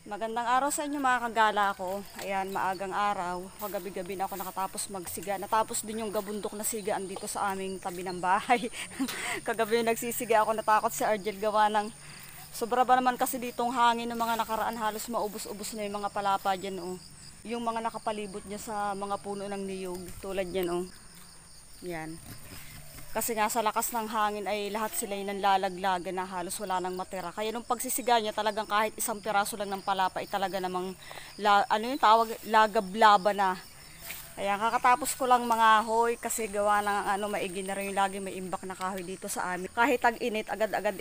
Magandang araw sa inyo mga kagala ko. Ayan, maagang araw. Kagabi-gabi na ako nakatapos magsiga. Natapos din yung gabundok na sigaan dito sa aming tabi ng bahay. Kagabi nagsisiga ako, natakot si Argel gawa ng sobra ba naman kasi ditong hangin ng mga nakaraan, halos maubos-ubos na yung mga palapa dyan. Oh. Yung mga nakapalibot niya sa mga puno ng niyog tulad yan. Oh. Yan. Kasi nga sa lakas ng hangin ay lahat sila yung nanlalaglagan na halos wala nang matira. Kaya nung pagsisiga niya talagang kahit isang piraso lang ng palapa ay talaga namang ano yung tawag, lagablaba na. Kaya kakatapos ko lang mga hoy kasi gawa ng maigi na rin yung lagi may imbak na kahoy dito sa amin. Kahit tag-init agad-agad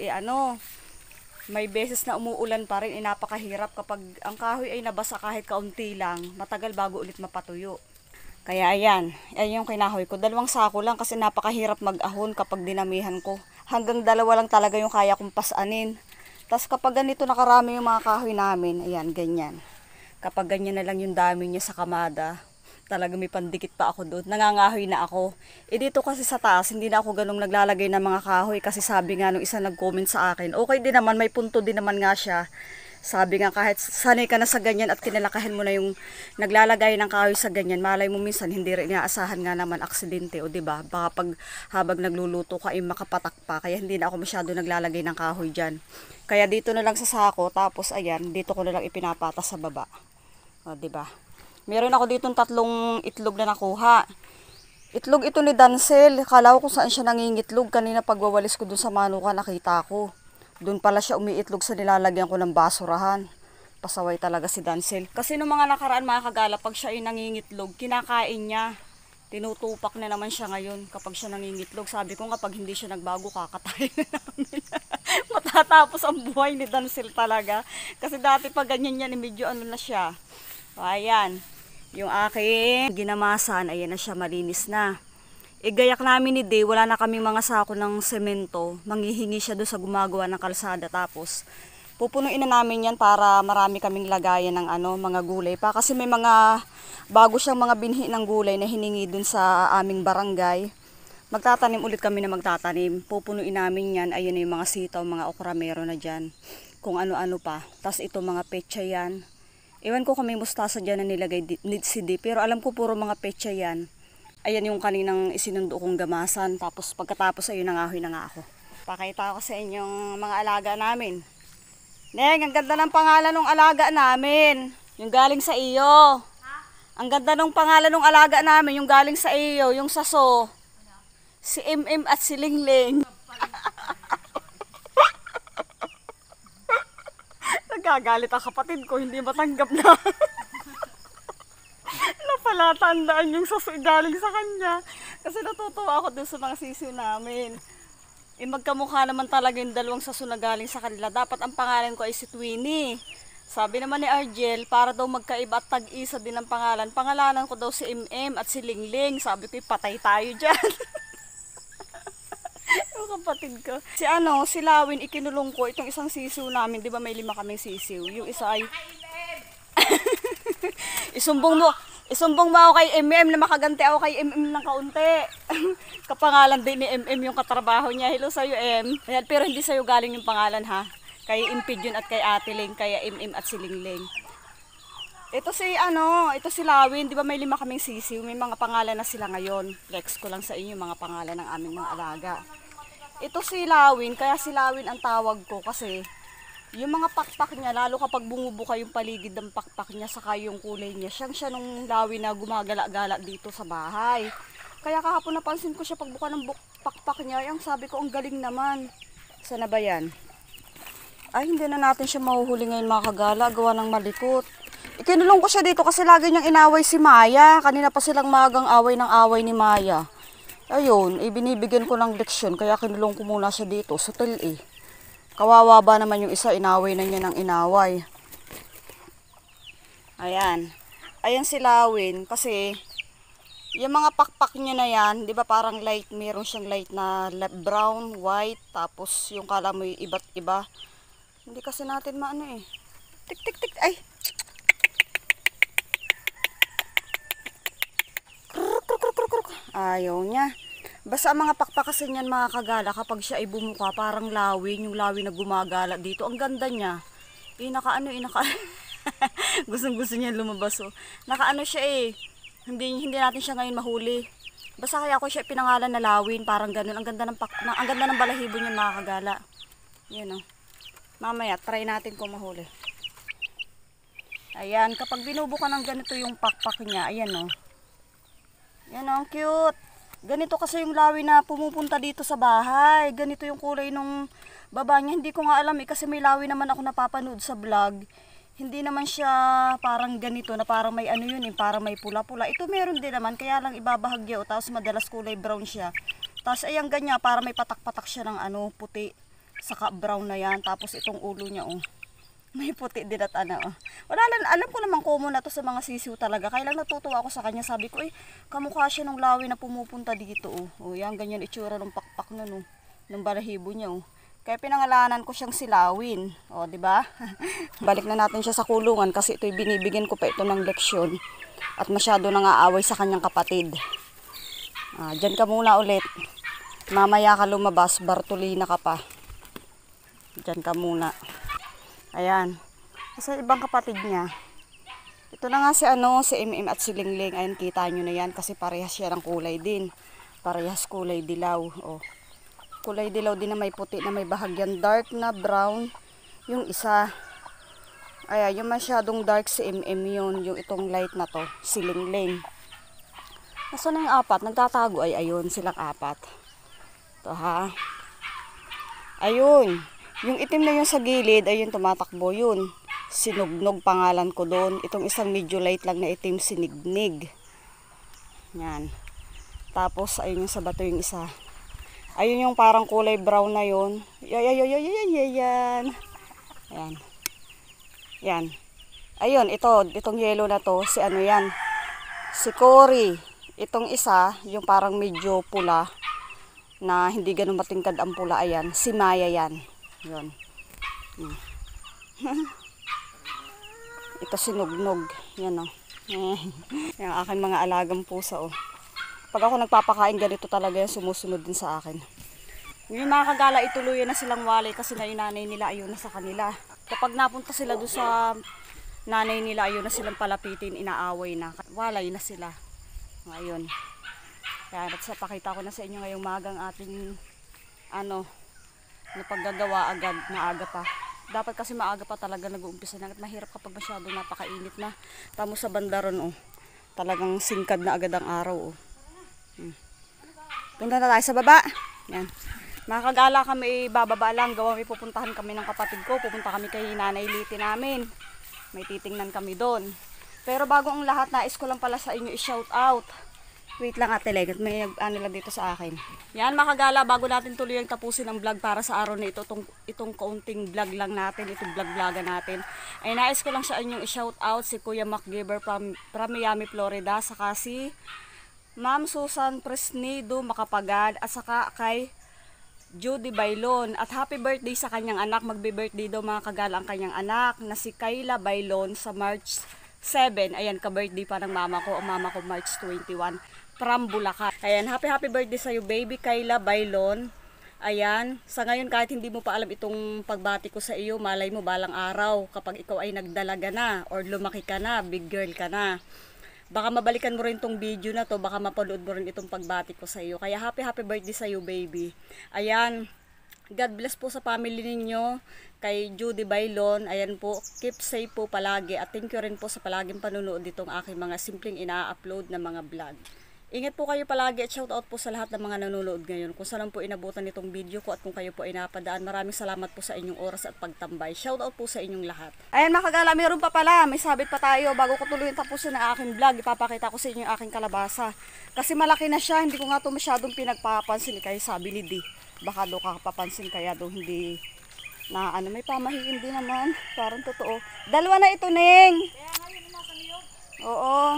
may beses na umuulan pa rin, napakahirap kapag ang kahoy ay nabasa kahit kaunti lang, matagal bago ulit mapatuyo. Kaya ayan yung kinahoy ko. 2 sako lang kasi napakahirap mag-ahon kapag dinamihan ko. Hanggang 2 lang talaga yung kaya kong pasanin. Tapos kapag ganito nakarami yung mga kahoy namin, ayan, ganyan. Kapag ganyan na lang yung dami niya sa kamada, talaga may pandikit pa ako doon. Nangangahoy na ako. Dito kasi sa taas, hindi na ako ganung naglalagay ng mga kahoy kasi sabi nga nung isa nag-comment sa akin, okay din naman, may punto din naman nga siya. Sabi nga kahit sanay ka na sa ganyan at kinalakahan mo na yung naglalagay ng kahoy sa ganyan, malay mo minsan hindi rin inaasahan nga naman aksidente o diba? Baka pag habang nagluluto ka ay makapatak pa, kaya hindi na ako masyado naglalagay ng kahoy dyan. Kaya dito na lang sa sako, tapos ayan, dito ko na lang ipinapatas sa baba. O diba? Meron ako ditong 3 itlog na nakuha. Itlog ito ni Dancel, kala ko kung saan siya nangingitlog, kanina pagwawalis ko dun sa manuka nakita ko. Doon pala siya umiitlog sa nilalagyan ko ng basurahan. Pasaway talaga si Dancel. Kasi nung mga nakaraan mga kagala, pag siya ay nangingitlog, kinakain niya. Tinutupak na naman siya ngayon kapag siya nangingitlog. Sabi ko nga pag hindi siya nagbago, kakatayin na namin. Matatapos ang buhay ni Dancel talaga. Kasi dati pag ganyan yan, medyo na siya. O, ayan. Yung aking ginamasan, ayan na siya, malinis na. Gayak namin ni Day, wala na kaming mga sako ng semento. Manghihingi siya doon sa gumagawa ng kalsada. Tapos, pupunuin na namin yan para marami kaming lagayan ng mga gulay pa. Kasi may mga bago siyang mga binhi ng gulay na hiningi doon sa aming barangay. Magtatanim ulit kami na magtatanim. Pupunuin namin yan. Ayun na yung mga sitaw, mga okra meron na dyan. Kung ano-ano pa. Tapos ito mga petsa yan. Ewan ko kung may mustasa dyan na nilagay si Day. Pero alam ko puro mga petsa yan. Ayan yung kaninang isinundo kong gamasan. Tapos pagkatapos ayun nangahoy na nga ako. Pakita ko sa inyong mga alaga namin. Neng, ang ganda ng pangalan ng alaga namin. Yung galing sa iyo. Ha? Ang ganda ng pangalan ng alaga namin. Yung galing sa iyo. Yung saso. Si MM at si Lingling. Nagagalit ang kapatid ko. Hindi matanggap na. Pala tandaan yung saso galing sa kanya kasi natutuwa ako dun sa mga sisiw namin. Magkamukha naman talaga yung 2 saso na galing sa kanila. Dapat ang pangalan ko ay si Twinnie. Sabi naman ni Argel, para daw magkaiba at tag-isa din ang pangalan. Pangalanan ko daw si MM at si Lingling. Sabi ko, patay tayo dyan. Yung kapatid ko. Si Lawin, ikinulong ko itong isang sisiw namin. Di ba may 5 kaming sisiw? Yung isa ay Isumbong mo ako kay MM na makaganti ako kay MM ng kaunti. Kapangalan din ni MM yung katrabaho niya. Hello sa'yo, M. Pero hindi sa'yo galing yung pangalan, ha? Kay Impid yun at kay Ate Ling, kaya MM at si Lingling. Ito si Lawin. Di ba may 5 kaming sisiw? May mga pangalan na sila ngayon. Flex ko lang sa inyo mga pangalan ng aming mga alaga. Ito si Lawin, kaya si Lawin ang tawag ko kasi yung mga pakpak niya, lalo kapag bumubuka yung paligid ng pakpak niya, saka yung kulay niya, siya nung Lawin na gumagala-gala dito sa bahay. Kaya kahapon napansin ko siya pagbuka ng pakpak niya, yung sabi ko, ang galing naman. Sana ba yan? Ay, hindi na natin siya mahuhuli ngayon mga kagala, gawa ng malikot. Ikinulong ko siya dito kasi lagi niyang inaway si Maya. Kanina pa silang magang away ng away ni Maya. Ayun, binibigyan ko ng leksyon, kaya kinulong ko muna siya dito, sutil eh. Kawawa ba naman yung isa, inaway na niya ng inaway. Ayan. Ayan si Lawin kasi yung mga pakpak niya na yan, di ba parang light, meron siyang light na brown, white, tapos yung kala mo yung iba't iba. Hindi kasi natin maano eh. Tik tik tik, ay! Ayaw niya. Basta ang mga pakpak kasi niyan mga kagala, kapag siya ay bumuka, parang lawin, yung lawin na gumagala dito. Ang ganda niya. Inaka Gustong-gusto niya lumabas oh. Nakaano siya eh. Hindi natin siya ngayon mahuli. Basta kaya ko siya pinangalan na Lawin, parang ganun. Ang ganda ang ganda ng balahibo niya mga kagala. Yan oh. Mamaya try natin kung mahuli. Ayan, kapag binubukan ng ganito yung pakpak niya, ayan oh. Yan oh, ang cute. Ganito kasi yung lawi na pumupunta dito sa bahay. Ganito yung kulay nung baba niya. Hindi ko nga alam eh, kasi may lawi naman ako napapanood sa vlog. Hindi naman siya parang ganito na parang may ano yun eh, parang may pula-pula. Ito meron din naman, kaya lang ibabahagya o, tapos madalas kulay brown siya. Tapos ayan ganyan, parang may patak-patak siya ng ano, puti. Saka brown na yan, tapos itong ulo niya oh. May puti din at ano oh. Wala lang, alam ko naman common na to sa mga sisiw talaga. Kaya lang natutuwa ako sa kanya, sabi ko kamukha siya ng lawi na pumupunta dito oh. Oh yan, ganyan itsura ng pakpak na no, ng balahibo niya oh. Kaya pinangalanan ko siyang Silawin. O, di ba? Balik na natin siya sa kulungan kasi ito'y binibigyan ko pa ito ng leksyon. At masyado nang aaway sa kanyang kapatid. Diyan ka muna ulit. Mamaya ka lumabas, Bartolina ka pa. Diyan ka muna. Ayan. Kasi ibang kapatid niya. Ito na nga si MM at si Lingling. Ayan, kita nyo na yan kasi parehas siya ng kulay din. Parehas kulay dilaw. O. Kulay dilaw din na may puti na may bahagyan dark na brown yung isa. Ayan, yung masyadong dark si MM yun. Yung itong light na to, si Lingling. Nasaan na yung apat? Nagtatago ay ayun, silang apat. Ito ha. Ayun. Yung itim na yun sa gilid, ayun tumatakbo yun. Sinugnog pangalan ko doon. Itong isang medyo light lang na itim, sinignig. Yan. Tapos ayun yung sa bato yung isa. Ayun yung parang kulay brown na yun. Yan. Yan. Yan. Ayun, itong yellow na to, si ano yan? Si Cory. Itong isa, yung parang medyo pula, na hindi ganun matingkad ang pula, ayan. Si Maya yan. Yun. Ito sinugnog. Yan o. Yung aking mga alagang pusa o. Pag ako nagpapakain, ganito talaga yan, sumusunod din sa akin. Yung mga kagala, ituluyan na silang walay kasi na yung nanay nila ayun na sa kanila. Kapag napunta sila doon sa nanay nila, ayun na silang palapitin, inaaway na. Walay na sila. Ngayon. Kaya at pakita ko na sa inyo ngayong magang ating na paggagawa agad, maaga pa. Dapat kasi maaga pa talaga nag-uumpisa na. At mahirap kapag masyado napakainit na. Tamo sa bandaron oh. Talagang singkad na agad ang araw oh. Punta na tayo sa baba. Yan. Mga kagala kami, bababa lang. Gawa may pupuntahan kami ng kapatid ko. Pupunta kami kay Nanay Liti namin. May titingnan kami doon. Pero bago ang lahat, nais ko lang pala sa inyo i-shout out. Wait lang ate Legat, may lang dito sa akin. Yan mga kagala, bago natin tuloy ang tapusin ang vlog para sa araw na ito, itong kaunting vlog lang natin, itong vlog-vloga natin. Ay nais ko lang sa inyong i-shout out si Kuya MacGiver from Miami, Florida. Saka si Ma'am Susan Presnido Makapagad at saka kay Judy Bailon. At happy birthday sa kanyang anak. Magbe-birthday daw mga kagala ang kanyang anak na si Kayla Bailon sa March 7. Ayan, ka-birthday pa ng mama ko. Ang mama ko March 21 from Bulacan. Ayan, happy birthday sa iyo baby Kayla Bailon. Ayan, sa ngayon kahit hindi mo pa alam itong pagbati ko sa iyo, malay mo balang araw kapag ikaw ay nagdalaga na or lumaki ka na, big girl ka na. Baka mabalikan mo rin tong video na to, baka mapanood mo rin itong pagbati ko sa iyo. Kaya happy birthday sa iyo baby. Ayan, God bless po sa family ninyo, kay Judy Bailon. Ayan po, keep safe po palagi. At thank you rin po sa palaging panunood ditong aking mga simpleng ina-upload na mga vlog. Ingat po kayo palagi at shout out po sa lahat ng mga nanonood ngayon. Kung saan po inabutan nitong video ko at kung kayo po ay napadaan, maraming salamat po sa inyong oras at pagtambay. Shout out po sa inyong lahat. Ayan mga kagala, meron pa pala. May sabit pa tayo. Bago ko tuloy tapusin ang aking vlog, ipapakita ko sa inyo yung aking kalabasa. Kasi malaki na siya, hindi ko nga ito masyadong pinagpapansin. Kaya sabi ni Di, baka doon kakapapansin kaya doon hindi na may pamahiin din naman. Parang totoo. Dalawa na ito, Neng. Kaya ngayon nasa niyog. Oo.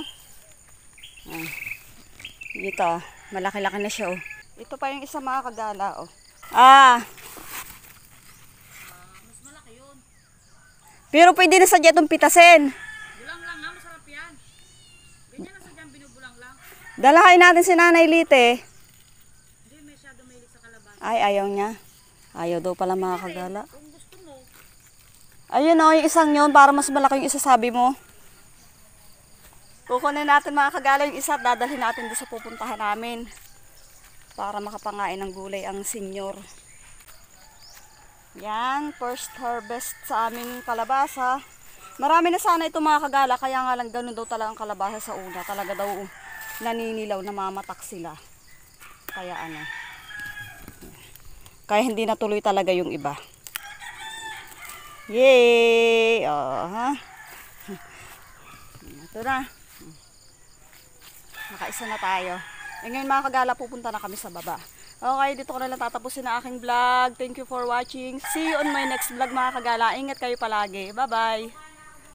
Dito, malaki-laki na siya oh. Ito pa yung isa mga kagala oh. Mas malaki yun. Pero pwede na sadya itong pitasin. Bulang lang ha, masarap yan. Ganyan na sadyang binubulang lang. Dalahain natin si Nanay Lite. Hindi, masyado mahilig sa kalabasa. Ay, ayaw niya. Ayaw daw pala mga kagala. Kung gusto mo. Ayun o, yung isang yun, para mas malaki yung isa sabi mo. Kukunin natin mga kagala yung isa at dadalhin natin doon sa pupuntahan namin. Para makapangain ng gulay ang senior. Yan, first harvest sa aming kalabasa. Marami na sana ito mga kagala, kaya nga lang ganun daw talaga ang kalabasa sa una. Talaga daw naninilaw, namamatak sila. Kaya ano. Kaya hindi natuloy talaga yung iba. Yay! Oh, ha? Ito na. Nakaisa na tayo. E ngayon mga kagala, pupunta na kami sa baba. Okay, dito ko na lang tatapusin ang aking vlog. Thank you for watching. See you on my next vlog mga kagala. Ingat kayo palagi. Bye-bye!